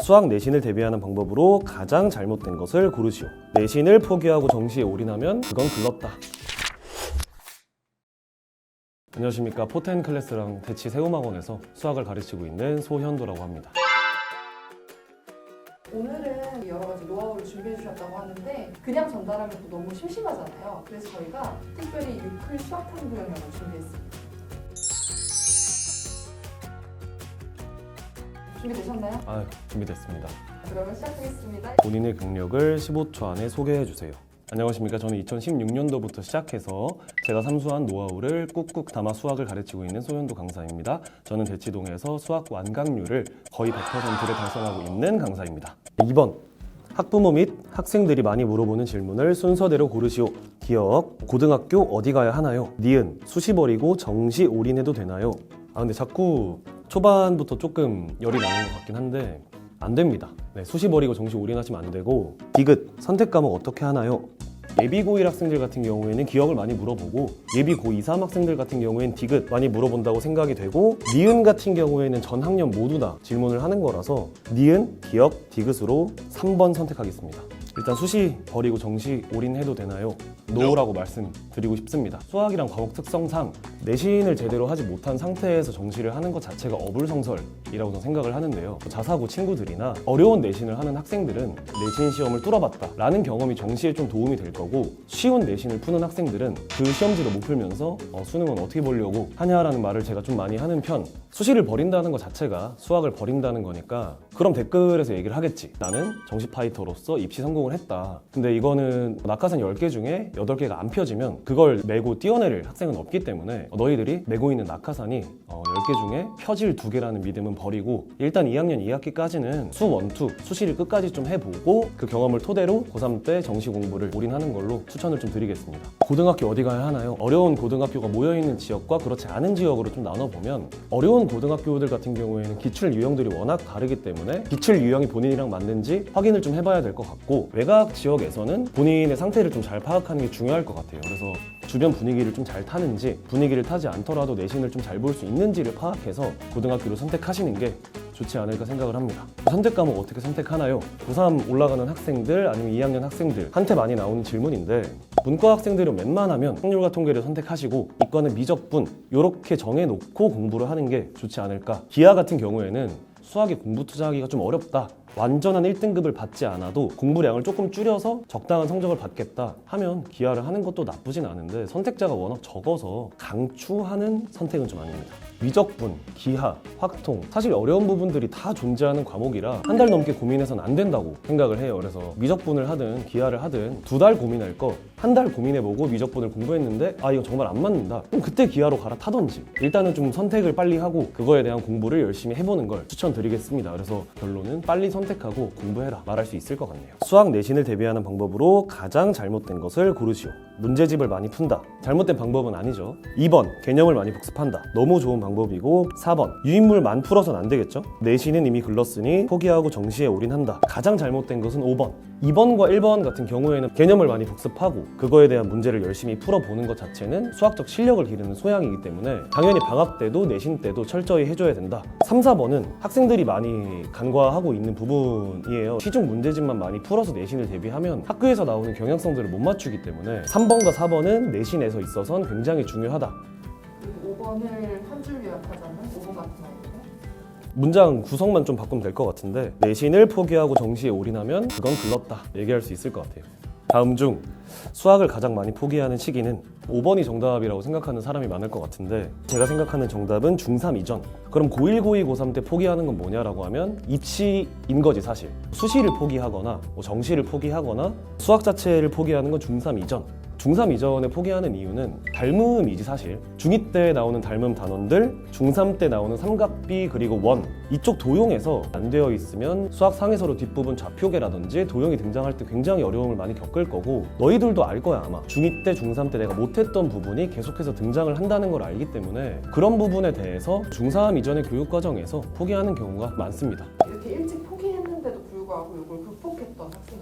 수학 내신을 대비하는 방법으로 가장 잘못된 것을 고르시오. 내신을 포기하고 정시에 올인하면 그건 글렀다. 안녕하십니까. 포텐 클래스랑 대치 세움학원에서 수학을 가르치고 있는 소현도라고 합니다. 오늘은 여러 가지 노하우를 준비해 주셨다고 하는데 그냥 전달하면 또 너무 심심하잖아요. 그래서 저희가 특별히 유클 수학 탐구 영역을 준비했습니다. 준비되셨나요? 준비됐습니다. 그러면 시작하겠습니다. 본인의 경력을 15초 안에 소개해 주세요. 안녕하십니까. 저는 2016년도부터 시작해서 제가 삼수한 노하우를 꾹꾹 담아 수학을 가르치고 있는 소현도 강사입니다. 저는 대치동에서 수학 완강률을 거의 100%를 달성하고 있는 강사입니다. 2번, 학부모 및 학생들이 많이 물어보는 질문을 순서대로 고르시오. 기억, 고등학교 어디 가야 하나요? 니은, 수시 버리고 정시 올인해도 되나요? 근데 자꾸 초반부터 조금 열이 나는 것 같긴 한데 안 됩니다. 수시 버리고 정시 올인하시면 안 되고, 디귿, 선택 과목 어떻게 하나요? 예비 고1 학생들 같은 경우에는 기억을 많이 물어보고, 예비 고2, 3 학생들 같은 경우에는 디귿 많이 물어본다고 생각이 되고, 니은 같은 경우에는 전 학년 모두 다 질문을 하는 거라서 니은, 기억, 디귿으로 3번 선택하겠습니다. 일단 수시 버리고 정시 올인해도 되나요? 노라고 말씀드리고 싶습니다. 수학이랑 과목 특성상 내신을 제대로 하지 못한 상태에서 정시를 하는 것 자체가 어불성설이라고 저는 생각을 하는데요. 자사고 친구들이나 어려운 내신을 하는 학생들은 내신 시험을 뚫어봤다 라는 경험이 정시에 좀 도움이 될 거고, 쉬운 내신을 푸는 학생들은 그 시험지를 못 풀면서 수능은 어떻게 보려고 하냐라는 말을 제가 좀 많이 하는 편. 수시를 버린다는 것 자체가 수학을 버린다는 거니까 그럼 댓글에서 얘기를 하겠지. 나는 정시 파이터로서 입시 성공을 했다. 근데 이거는 낙하산 10개 중에 8개가 안 펴지면 그걸 메고 뛰어내릴 학생은 없기 때문에 너희들이 메고 있는 낙하산이 10개 중에 펴질 2개라는 믿음은 버리고, 일단 2학년 2학기까지는 수 1, 2 수시를 끝까지 좀 해보고 그 경험을 토대로 고3 때 정시 공부를 올인하는 걸로 추천을 좀 드리겠습니다. 고등학교 어디 가야 하나요? 어려운 고등학교가 모여있는 지역과 그렇지 않은 지역으로 좀 나눠보면, 어려운 고등학교들 같은 경우에는 기출 유형들이 워낙 다르기 때문에 기출 유형이 본인이랑 맞는지 확인을 좀 해봐야 될 것 같고, 외곽 지역에서는 본인의 상태를 좀 잘 파악하는 게 중요할 것 같아요. 그래서 주변 분위기를 좀 잘 타는지, 분위기를 타지 않더라도 내신을 좀 잘 볼 수 있는지를 파악해서 고등학교를 선택하시는 게 좋지 않을까 생각을 합니다. 선택 과목 어떻게 선택하나요? 고3 올라가는 학생들 아니면 2학년 학생들 한테 많이 나오는 질문인데, 문과 학생들은 웬만하면 확률과 통계를 선택하시고 이과는 미적분 이렇게 정해놓고 공부를 하는 게 좋지 않을까. 기하 같은 경우에는 수학에 공부 투자하기가 좀 어렵다, 완전한 1등급을 받지 않아도 공부량을 조금 줄여서 적당한 성적을 받겠다 하면 기하를 하는 것도 나쁘진 않은데, 선택자가 워낙 적어서 강추하는 선택은 좀 아닙니다. 미적분, 기하, 확통, 사실 어려운 부분들이 다 존재하는 과목이라 한 달 넘게 고민해서는 안 된다고 생각을 해요. 그래서 미적분을 하든 기하를 하든 2달 고민할 거 한 달 고민해보고 미적분을 공부했는데 이거 정말 안 맞는다, 그럼 그때 기하로 갈아타던지, 일단은 좀 선택을 빨리 하고 그거에 대한 공부를 열심히 해보는 걸 추천드리겠습니다. 그래서 결론은 빨리 선택하고 공부해라 말할 수 있을 것 같네요. 수학 내신을 대비하는 방법으로 가장 잘못된 것을 고르시오. 문제집을 많이 푼다. 잘못된 방법은 아니죠. 2번, 개념을 많이 복습한다. 너무 좋은 방법이고, 4번, 유인물만 풀어서는 안 되겠죠. 내신은 이미 글렀으니 포기하고 정시에 올인한다. 가장 잘못된 것은 5번. 2번과 1번 같은 경우에는 개념을 많이 복습하고 그거에 대한 문제를 열심히 풀어보는 것 자체는 수학적 실력을 기르는 소양이기 때문에 당연히 방학 때도 내신 때도 철저히 해줘야 된다. 3, 4번은 학생들이 많이 간과하고 있는 부분이에요. 시중 문제집만 많이 풀어서 내신을 대비하면 학교에서 나오는 경향성들을 못 맞추기 때문에 3번과 4번은 내신에서 있어서는 굉장히 중요하다. 5번을 한 줄 요약하자면 5번 같은 경우는 문장 구성만 좀 바꾸면 될 것 같은데, 내신을 포기하고 정시에 올인하면 그건 글렀다 얘기할 수 있을 것 같아요. 다음 중 수학을 가장 많이 포기하는 시기는 5번이 정답이라고 생각하는 사람이 많을 것 같은데, 제가 생각하는 정답은 중3 이전. 그럼 고1, 고2, 고3 때 포기하는 건 뭐냐라고 하면 입시인 거지 사실. 수시를 포기하거나 정시를 포기하거나 수학 자체를 포기하는 건 중3 이전. 중3 이전에 포기하는 이유는 닮음이지 사실. 중2 때 나오는 닮음 단원들, 중3 때 나오는 삼각비 그리고 원, 이쪽 도용에서 안 되어 있으면 수학 상에서로 뒷부분 좌표계라든지 도용이 등장할 때 굉장히 어려움을 많이 겪을 거고, 너희들도 알 거야 아마. 중2 때, 중3 때 내가 못했던 부분이 계속해서 등장을 한다는 걸 알기 때문에 그런 부분에 대해서 중3 이전의 교육 과정에서 포기하는 경우가 많습니다. 이렇게 일찍 포기했는데도 불구하고 이걸 극복했던 학생이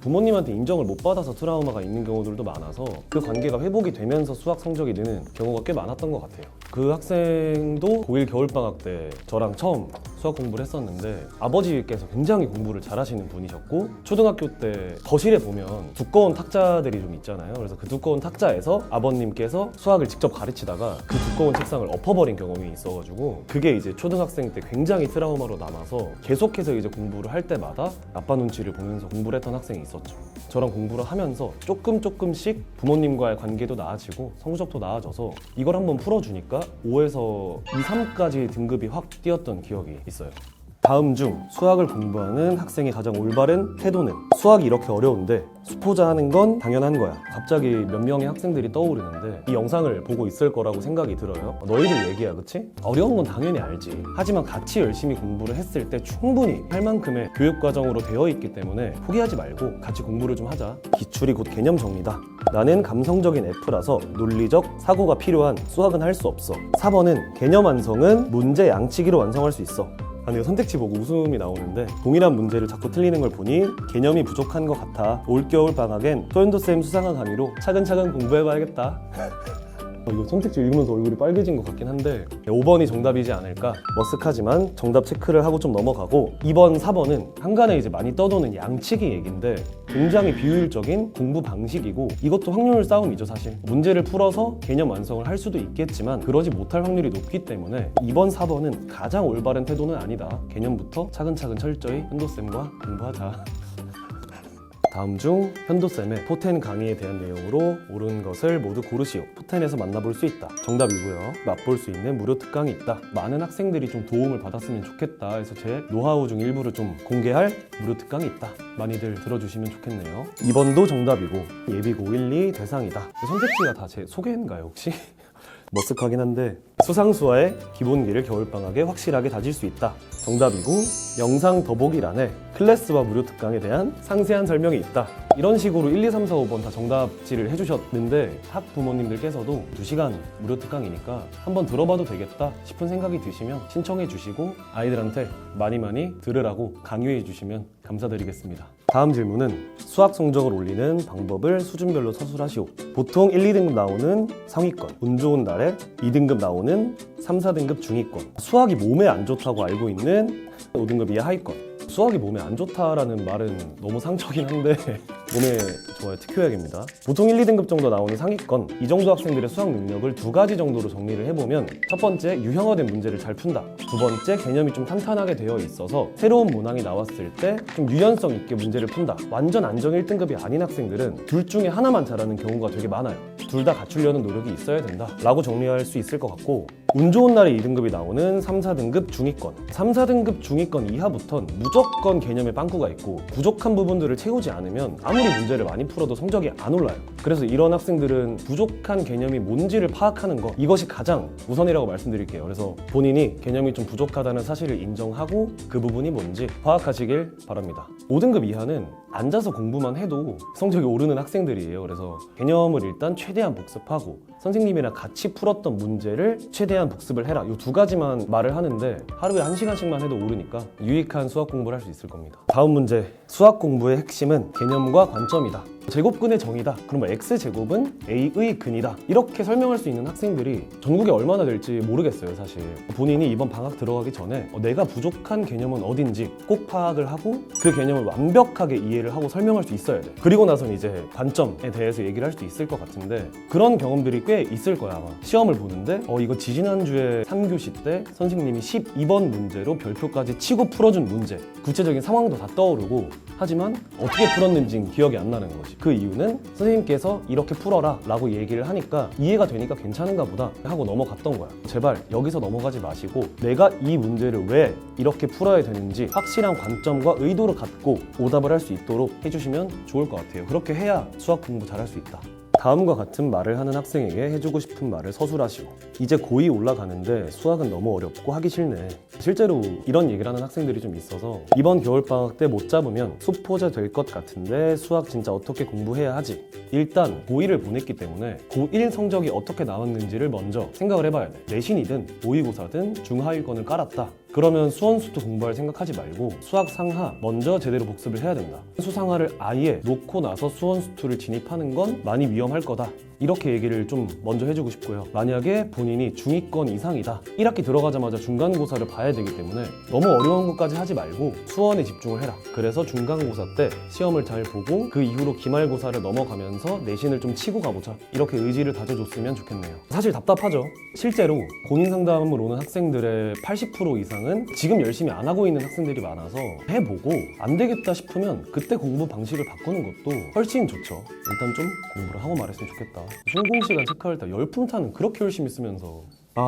부모님한테 인정을 못 받아서 트라우마가 있는 경우들도 많아서 그 관계가 회복이 되면서 수학 성적이 느는 경우가 꽤 많았던 것 같아요. 그 학생도 고1 겨울방학 때 저랑 처음 수학 공부를 했었는데 아버지께서 굉장히 공부를 잘하시는 분이셨고 초등학교 때 거실에 보면 두꺼운 탁자들이 좀 있잖아요. 그래서 그 두꺼운 탁자에서 아버님께서 수학을 직접 가르치다가 그 두꺼운 책상을 엎어버린 경험이 있어가지고 그게 이제 초등학생 때 굉장히 트라우마로 남아서 계속해서 이제 공부를 할 때마다 아빠 눈치를 보면서 공부를 했던 학생이 있었죠. 저랑 공부를 하면서 조금씩 부모님과의 관계도 나아지고 성적도 나아져서 이걸 한번 풀어주니까 5에서 2, 3까지 등급이 확 뛰었던 기억이 있어요. 다음 중 수학을 공부하는 학생의 가장 올바른 태도는 수학이 이렇게 어려운데 수포자 하는 건 당연한 거야. 갑자기 몇 명의 학생들이 떠오르는데 이 영상을 보고 있을 거라고 생각이 들어요. 너희들 얘기야, 그치? 어려운 건 당연히 알지. 하지만 같이 열심히 공부를 했을 때 충분히 할 만큼의 교육과정으로 되어 있기 때문에 포기하지 말고 같이 공부를 좀 하자. 기출이 곧 개념 정리다. 나는 감성적인 F라서 논리적 사고가 필요한 수학은 할 수 없어. 4번은 개념 완성은 문제 양치기로 완성할 수 있어. 아니, 선택지 보고 웃음이 나오는데 동일한 문제를 자꾸 틀리는 걸 보니 개념이 부족한 것 같아. 올겨울 방학엔 소연도쌤 수상한 강의로 차근차근 공부해봐야겠다. 이거 선택지 읽으면서 얼굴이 빨개진 것 같긴 한데 5번이 정답이지 않을까? 머쓱하지만 정답 체크를 하고 좀 넘어가고 2번, 4번은 한간에 이제 많이 떠도는 양치기 얘기인데 굉장히 비효율적인 공부 방식이고 이것도 확률 싸움이죠. 사실 문제를 풀어서 개념 완성을 할 수도 있겠지만 그러지 못할 확률이 높기 때문에 2번, 4번은 가장 올바른 태도는 아니다. 개념부터 차근차근 철저히 현도쌤과 공부하자. 다음 중 현도쌤의 포텐 강의에 대한 내용으로 옳은 것을 모두 고르시오. 포텐에서 만나볼 수 있다. 정답이고요. 맛볼 수 있는 무료 특강이 있다. 많은 학생들이 좀 도움을 받았으면 좋겠다 해서 제 노하우 중 일부를 좀 공개할 무료 특강이 있다. 많이들 들어주시면 좋겠네요. 2번도 정답이고 예비고 1, 2 대상이다. 선택지가 다 제 소개인가요 혹시? 머쓱하긴 한데 수상수화의 기본기를 겨울방학에 확실하게 다질 수 있다. 정답이고 영상 더보기란에 클래스와 무료 특강에 대한 상세한 설명이 있다. 이런 식으로 1, 2, 3, 4, 5번 다 정답지를 해주셨는데 학부모님들께서도 2시간 무료 특강이니까 한번 들어봐도 되겠다 싶은 생각이 드시면 신청해 주시고 아이들한테 많이 들으라고 강요해 주시면 감사드리겠습니다. 다음 질문은 수학 성적을 올리는 방법을 수준별로 서술하시오. 보통 1, 2등급 나오는 상위권, 운 좋은 날에 2등급 나오는 3, 4등급 중위권, 수학이 몸에 안 좋다고 알고 있는 5등급 이하 하위권. 수학이 몸에 안 좋다라는 말은 너무 상처긴 한데 몸에 좋아요 특효약입니다. 보통 1, 2등급 정도 나오는 상위권, 이 정도 학생들의 수학 능력을 2가지 정도로 정리를 해보면 첫 번째, 유형화된 문제를 잘 푼다. 두 번째, 개념이 좀 탄탄하게 되어 있어서 새로운 문항이 나왔을 때 좀 유연성 있게 문제를 푼다. 완전 안정 1등급이 아닌 학생들은 둘 중에 하나만 잘하는 경우가 되게 많아요. 둘 다 갖추려는 노력이 있어야 된다 라고 정리할 수 있을 것 같고, 운 좋은 날에 2등급이 나오는 3, 4등급 중위권, 3, 4등급 중위권 이하부터는 무조건 개념에 빵꾸가 있고 부족한 부분들을 채우지 않으면 아무리 문제를 많이 풀어도 성적이 안 올라요. 그래서 이런 학생들은 부족한 개념이 뭔지를 파악하는 거, 이것이 가장 우선이라고 말씀드릴게요. 그래서 본인이 개념이 좀 부족하다는 사실을 인정하고 그 부분이 뭔지 파악하시길 바랍니다. 5등급 이하는 앉아서 공부만 해도 성적이 오르는 학생들이에요. 그래서 개념을 일단 최대한 복습하고 선생님이랑 같이 풀었던 문제를 최대한 복습을 해라. 이 2가지만 말을 하는데 하루에 1시간씩만 해도 오르니까 유익한 수학 공부를 할 수 있을 겁니다. 다음 문제. 수학 공부의 핵심은 개념과 관점이다. 제곱근의 정의다. 그럼 x제곱은 a의 근이다. 이렇게 설명할 수 있는 학생들이 전국에 얼마나 될지 모르겠어요. 사실 본인이 이번 방학 들어가기 전에 내가 부족한 개념은 어딘지 꼭 파악을 하고 그 개념을 완벽하게 이해를 하고 설명할 수 있어야 돼. 그리고 나서는 이제 관점에 대해서 얘기를 할 수 있을 것 같은데 그런 경험들이 꽤 있을 거야. 아마 시험을 보는데 이거 지지난주에 3교시 때 선생님이 12번 문제로 별표까지 치고 풀어준 문제, 구체적인 상황도 다 떠오르고 하지만 어떻게 풀었는지는 기억이 안 나는 거지. 그 이유는 선생님께서 이렇게 풀어라 라고 얘기를 하니까 이해가 되니까 괜찮은가 보다 하고 넘어갔던 거야. 제발 여기서 넘어가지 마시고 내가 이 문제를 왜 이렇게 풀어야 되는지 확실한 관점과 의도를 갖고 오답을 할 수 있도록 해주시면 좋을 것 같아요. 그렇게 해야 수학 공부 잘할 수 있다. 다음과 같은 말을 하는 학생에게 해주고 싶은 말을 서술하시오. 이제 고2 올라가는데 수학은 너무 어렵고 하기 싫네. 실제로 이런 얘기를 하는 학생들이 좀 있어서 이번 겨울방학 때 못 잡으면 수포자 될 것 같은데 수학 진짜 어떻게 공부해야 하지? 일단 고2를 보냈기 때문에 고1 성적이 어떻게 나왔는지를 먼저 생각을 해봐야 돼. 내신이든 모의고사든 중하위권을 깔았다. 그러면 수원수투 공부할 생각하지 말고 수학 상하 먼저 제대로 복습을 해야 된다. 수상하를 아예 놓고 나서 수원수투를 진입하는 건 많이 위험할 거다. 이렇게 얘기를 좀 먼저 해주고 싶고요. 만약에 본인이 중위권 이상이다, 1학기 들어가자마자 중간고사를 봐야 되기 때문에 너무 어려운 것까지 하지 말고 수원에 집중을 해라. 그래서 중간고사 때 시험을 잘 보고 그 이후로 기말고사를 넘어가면서 내신을 좀 치고 가보자, 이렇게 의지를 다져줬으면 좋겠네요. 사실 답답하죠. 실제로 고민 상담을 오는 학생들의 80% 이상은 지금 열심히 안 하고 있는 학생들이 많아서 해보고 안 되겠다 싶으면 그때 공부 방식을 바꾸는 것도 훨씬 좋죠. 일단 좀 공부를 하고 말했으면 좋겠다. 신공시간 체크할 때 열품타는 그렇게 열심히 쓰면서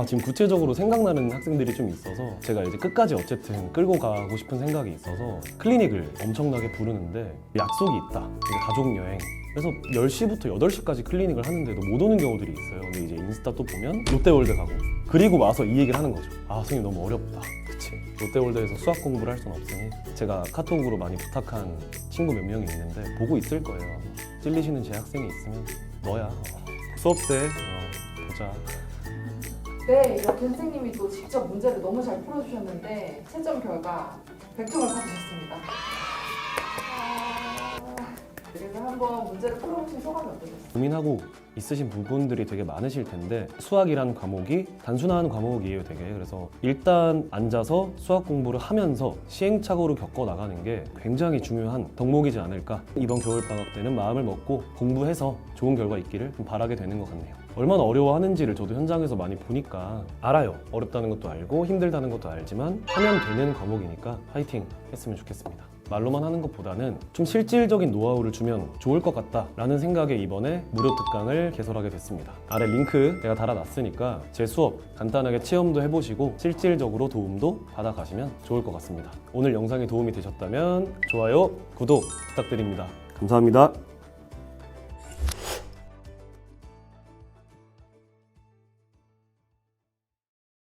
지금 구체적으로 생각나는 학생들이 좀 있어서 제가 이제 끝까지 어쨌든 끌고 가고 싶은 생각이 있어서 클리닉을 엄청나게 부르는데 약속이 있다. 이제 가족여행. 그래서 10시부터 8시까지 클리닉을 하는데도 못 오는 경우들이 있어요. 근데 이제 인스타 또 보면 롯데월드 가고 그리고 와서 이 얘기를 하는 거죠. 선생님 너무 어렵다. 그치. 롯데월드에서 수학 공부를 할 수는 없으니 제가 카톡으로 많이 부탁한 친구 몇 명이 있는데 보고 있을 거예요. 아마. 찔리시는 제 학생이 있으면 너야. 수업 때 보자. 네, 이렇게 선생님이 또 직접 문제를 너무 잘 풀어주셨는데 채점 결과 100점을 받으셨습니다. 그래서 한번 문제를 풀어보신 소감이 어떠셨어요? 고민하고 있으신 부분들이 되게 많으실 텐데 수학이라는 과목이 단순한 과목이에요 되게. 그래서 일단 앉아서 수학 공부를 하면서 시행착오를 겪어 나가는 게 굉장히 중요한 덕목이지 않을까. 이번 겨울방학 때는 마음을 먹고 공부해서 좋은 결과 있기를 좀 바라게 되는 것 같네요. 얼마나 어려워하는지를 저도 현장에서 많이 보니까 알아요. 어렵다는 것도 알고 힘들다는 것도 알지만 하면 되는 과목이니까 파이팅 했으면 좋겠습니다. 말로만 하는 것보다는 좀 실질적인 노하우를 주면 좋을 것 같다라는 생각에 이번에 무료 특강을 개설하게 됐습니다. 아래 링크 제가 달아놨으니까 제 수업 간단하게 체험도 해보시고 실질적으로 도움도 받아가시면 좋을 것 같습니다. 오늘 영상이 도움이 되셨다면 좋아요, 구독 부탁드립니다. 감사합니다.